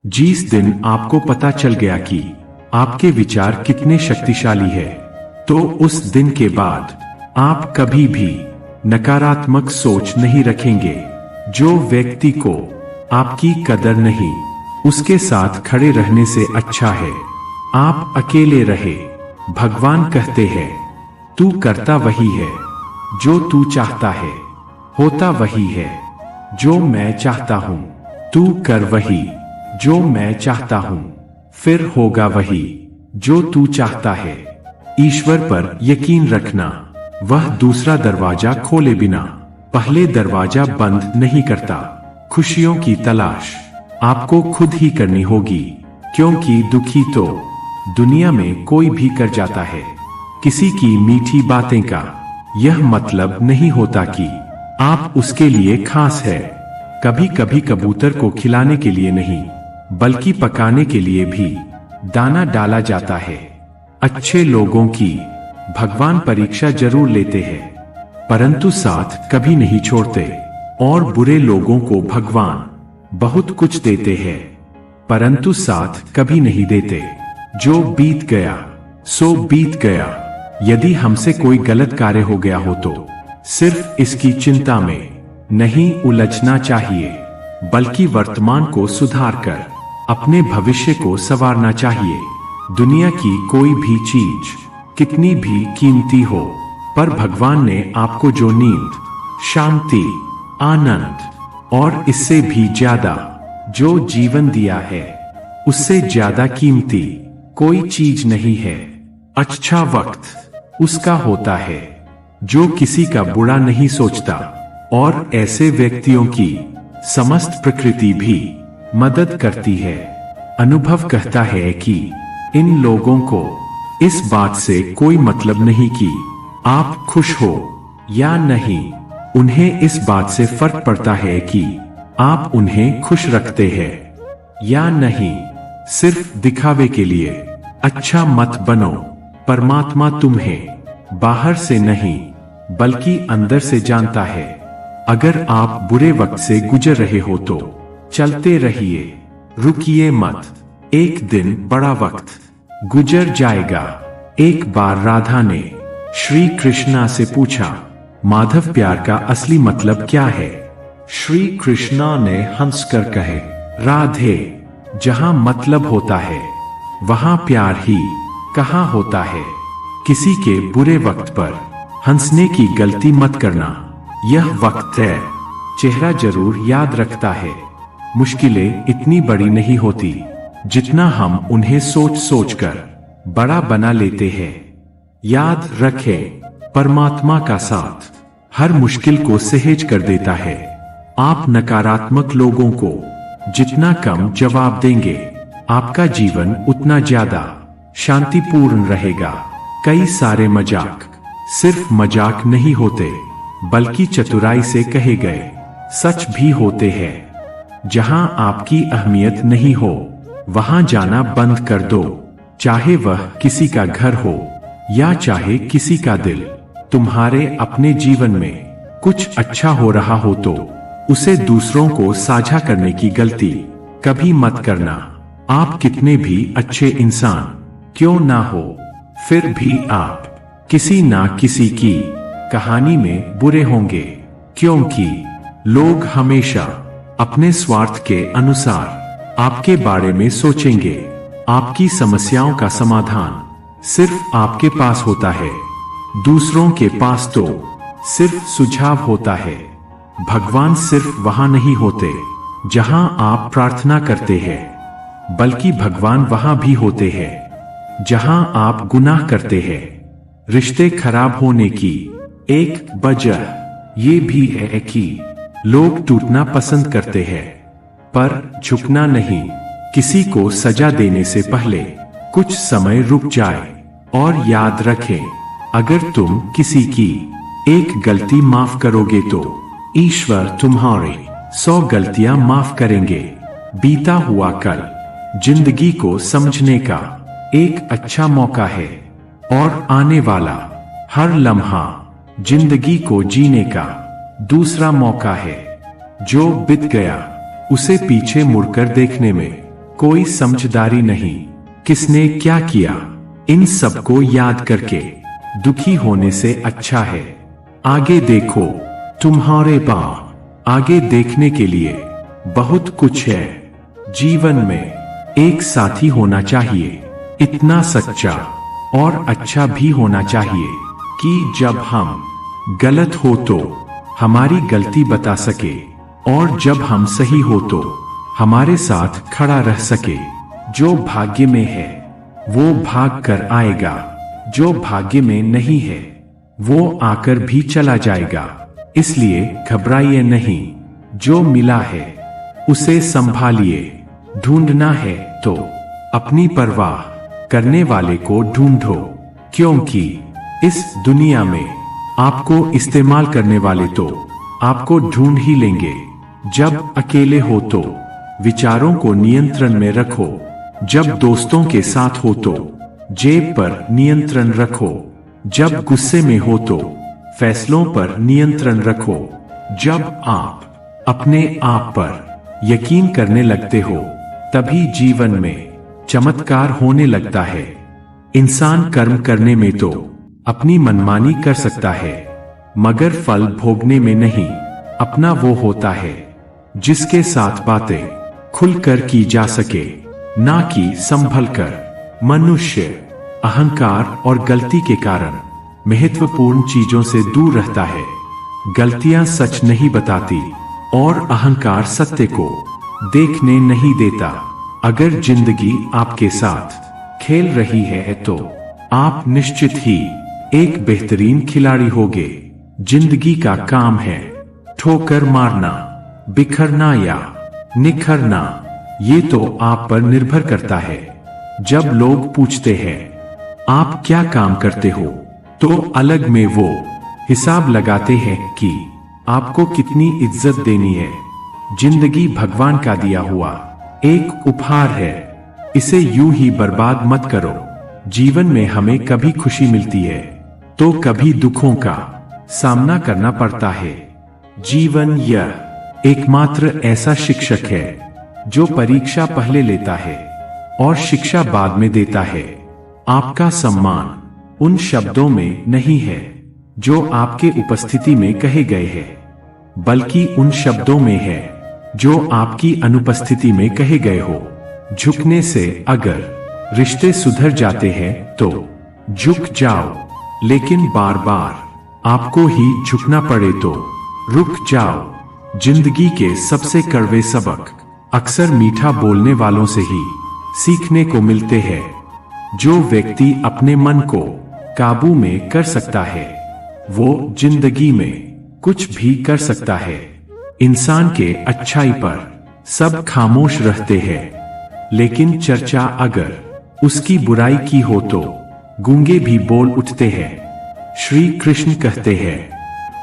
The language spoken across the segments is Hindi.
जिस दिन आपको पता चल गया कि आपके विचार कितने शक्तिशाली है, तो उस दिन के बाद आप कभी भी नकारात्मक सोच नहीं रखेंगे। जो व्यक्ति को आपकी कदर नहीं, उसके साथ खड़े रहने से अच्छा है आप अकेले रहे। भगवान कहते हैं, तू करता वही है जो तू चाहता है, होता वही है जो मैं चाहता हूं। तू कर वही जो मैं चाहता हूं, फिर होगा वही जो तू चाहता है। ईश्वर पर यकीन रखना, वह दूसरा दरवाजा खोले बिना पहले दरवाजा बंद नहीं करता। खुशियों की तलाश आपको खुद ही करनी होगी, क्योंकि दुखी तो दुनिया में कोई भी कर जाता है। किसी की मीठी बातें का यह मतलब नहीं होता कि आप उसके लिए खास है। कभी कभी कबूतर को खिलाने के लिए नहीं, बल्कि पकाने के लिए भी दाना डाला जाता है। अच्छे लोगों की भगवान परीक्षा जरूर लेते हैं, परंतु साथ कभी नहीं छोड़ते। और बुरे लोगों को भगवान बहुत कुछ देते हैं, परंतु साथ कभी नहीं देते। जो बीत गया सो बीत गया। यदि हमसे कोई गलत कार्य हो गया हो तो सिर्फ इसकी चिंता में नहीं उलझना चाहिए, बल्कि वर्तमान को सुधार कर अपने भविष्य को संवारना चाहिए। दुनिया की कोई भी चीज कितनी भी कीमती हो, पर भगवान ने आपको जो नींद, शांति, आनंद और इससे भी ज्यादा जो जीवन दिया है, उससे ज्यादा कीमती कोई चीज नहीं है। अच्छा वक्त उसका होता है जो किसी का बुरा नहीं सोचता, और ऐसे व्यक्तियों की समस्त प्रकृति भी मदद करती है। अनुभव कहता है कि इन लोगों को इस बात से कोई मतलब नहीं कि आप खुश हो या नहीं, उन्हें इस बात से फर्क पड़ता है कि आप उन्हें खुश रखते हैं या नहीं। सिर्फ दिखावे के लिए अच्छा मत बनो। परमात्मा तुम्हें बाहर से नहीं, बल्कि अंदर से जानता है। अगर आप बुरे वक्त से गुजर रहे हो तो चलते रहिए, रुकिए मत। एक दिन बड़ा वक्त गुजर जाएगा। एक बार राधा ने श्री कृष्णा से पूछा, माधव प्यार का असली मतलब क्या है? श्री कृष्णा ने हंसकर कहे, राधे, जहां मतलब होता है वहां प्यार ही कहां होता है। किसी के बुरे वक्त पर हंसने की गलती मत करना। यह वक्त है, चेहरा जरूर याद रखता है। मुश्किलें इतनी बड़ी नहीं होती जितना हम उन्हें सोच सोच कर बड़ा बना लेते हैं। याद रखें, परमात्मा का साथ हर मुश्किल को सहज कर देता है। आप नकारात्मक लोगों को जितना कम जवाब देंगे, आपका जीवन उतना ज्यादा शांतिपूर्ण रहेगा। कई सारे मजाक सिर्फ मजाक नहीं होते, बल्कि चतुराई से कहे गए सच भी होते हैं। जहां आपकी अहमियत नहीं हो, वहां जाना बंद कर दो। चाहे वह किसी का घर हो या चाहे किसी का दिल। तुम्हारे अपने जीवन में कुछ अच्छा हो रहा हो तो उसे दूसरों को साझा करने की गलती कभी मत करना। आप कितने भी अच्छे इंसान क्यों ना हो, फिर भी आप किसी ना किसी की कहानी में बुरे होंगे, क्योंकि लोग हमेशा अपने स्वार्थ के अनुसार आपके बारे में सोचेंगे। आपकी समस्याओं का समाधान सिर्फ आपके पास होता है, दूसरों के पास तो सिर्फ सुझाव होता है। भगवान सिर्फ वहां नहीं होते जहां आप प्रार्थना करते हैं, बल्कि भगवान वहां भी होते हैं जहां आप गुनाह करते हैं। रिश्ते खराब होने की एक वजह ये भी है कि लोग टूटना पसंद करते हैं, पर झुकना नहीं। किसी को सजा देने से पहले कुछ समय रुक जाए और याद रखें, अगर तुम किसी की एक गलती माफ करोगे तो ईश्वर तुम्हारी 100 गलतियां माफ करेंगे। बीता हुआ कल जिंदगी को समझने का एक अच्छा मौका है, और आने वाला हर लम्हा जिंदगी को जीने का दूसरा मौका है। जो बीत गया उसे पीछे मुड़कर देखने में कोई समझदारी नहीं, किसने क्या किया, इन सबको याद करके दुखी होने से अच्छा है आगे देखो तुम्हारे आगे देखने के लिए बहुत कुछ है। जीवन में एक साथी होना चाहिए, इतना सच्चा और अच्छा भी होना चाहिए कि जब हम गलत हो तो हमारी गलती बता सके, और जब हम सही हो तो हमारे साथ खड़ा रह सके। जो भाग्य में है वो भाग कर आएगा, जो भाग्य में नहीं है वो आकर भी चला जाएगा। इसलिए घबराइए नहीं, जो मिला है उसे संभालिए। ढूंढना है तो अपनी परवाह करने वाले को ढूंढो, क्योंकि इस दुनिया में आपको इस्तेमाल करने वाले तो आपको ढूंढ ही लेंगे। जब अकेले हो तो विचारों को नियंत्रण में रखो, जब दोस्तों के साथ हो तो जेब पर नियंत्रण रखो, जब गुस्से में हो तो फैसलों पर नियंत्रण रखो। जब आप अपने आप पर यकीन करने लगते हो तभी जीवन में चमत्कार होने लगता है। इंसान कर्म करने में तो अपनी मनमानी कर सकता है, मगर फल भोगने में नहीं। अपना वो होता है जिसके साथ बातें खुलकर की जा सके, ना कि संभल कर। मनुष्य अहंकार और गलती के कारण महत्वपूर्ण चीजों से दूर रहता है। गलतियां सच नहीं बताती और अहंकार सत्य को देखने नहीं देता। अगर जिंदगी आपके साथ खेल रही है तो आप निश्चित ही एक बेहतरीन खिलाड़ी होगे। जिंदगी का काम है ठोकर मारना, बिखरना या निखरना, ये तो आप पर निर्भर करता है। जब लोग पूछते हैं आप क्या काम करते हो, तो अलग में वो हिसाब लगाते हैं कि आपको कितनी इज्जत देनी है। जिंदगी भगवान का दिया हुआ एक उपहार है, इसे यूं ही बर्बाद मत करो। जीवन में हमें कभी खुशी मिलती है तो कभी दुखों का सामना करना पड़ता है। जीवन यह एकमात्र ऐसा शिक्षक है जो परीक्षा पहले लेता है और शिक्षा बाद में देता है। आपका सम्मान उन शब्दों में नहीं है जो आपके उपस्थिति में कहे गए हैं, बल्कि उन शब्दों में है जो आपकी अनुपस्थिति में कहे गए हो। झुकने से अगर रिश्ते सुधर जाते हैं तो झुक जाओ, लेकिन बार बार आपको ही झुकना पड़े तो रुक जाओ। जिंदगी के सबसे कड़वे सबक अक्सर मीठा बोलने वालों से ही सीखने को मिलते हैं। जो व्यक्ति अपने मन को काबू में कर सकता है वो जिंदगी में कुछ भी कर सकता है। इंसान के अच्छाई पर सब खामोश रहते हैं, लेकिन चर्चा अगर उसकी बुराई की हो तो गूंगे भी बोल उठते हैं। श्री कृष्ण कहते हैं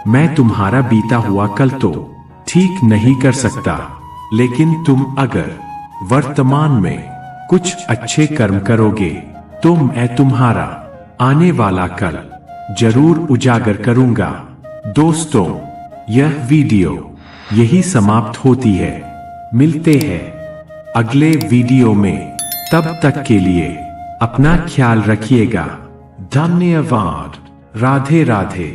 मैं तुम्हारा बीता हुआ कल तो ठीक नहीं कर सकता, लेकिन तुम अगर वर्तमान में कुछ अच्छे कर्म करोगे तो मैं तुम्हारा आने वाला कल जरूर उजागर करूंगा। दोस्तों, यह वीडियो यही समाप्त होती है। मिलते हैं अगले वीडियो में, तब तक के लिए अपना ख्याल रखिएगा। धन्यवाद। राधे राधे।